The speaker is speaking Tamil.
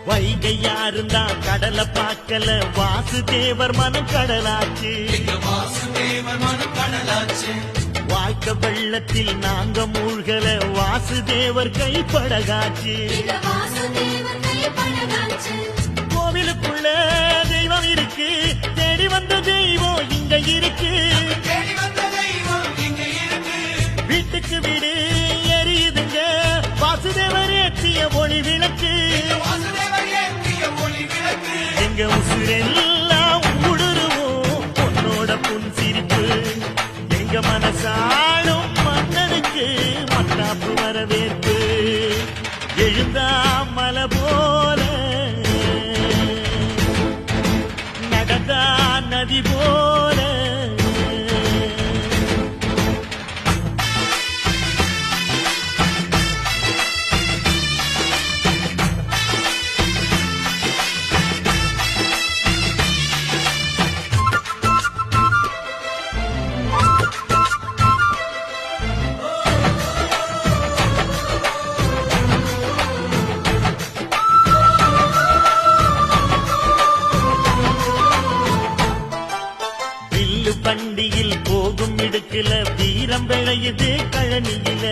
வைகையா இருந்தா கடலை பார்க்கல வாசுதேவர் மனம் கடலாச்சு. வாழ்க்கை வெள்ளத்தில் நாங்க மூழ்கல வாசுதேவர் கைப்படகாச்சு. கோவிலுக்குள்ள தெய்வம் இருக்கு, தேடி வந்த தெய்வம் இங்க இருக்கு. வீட்டுக்கு வீடு எரியுதுங்க வாசுதேவர் ஏற்றிய ஒளி விளக்கு. எங்க உசுரெல்லாம் ஊடுருவோம் உன்னோட புன் சிரிப்பு. எங்க மனசாளும் மன்னனுக்கு மன்னாப்பு வரவேற்பு. எழுந்தா மலை போல நடந்தா நதி போல. பண்டியில் போகும் இடுக்குல வீரம் விளையுது கழனியில.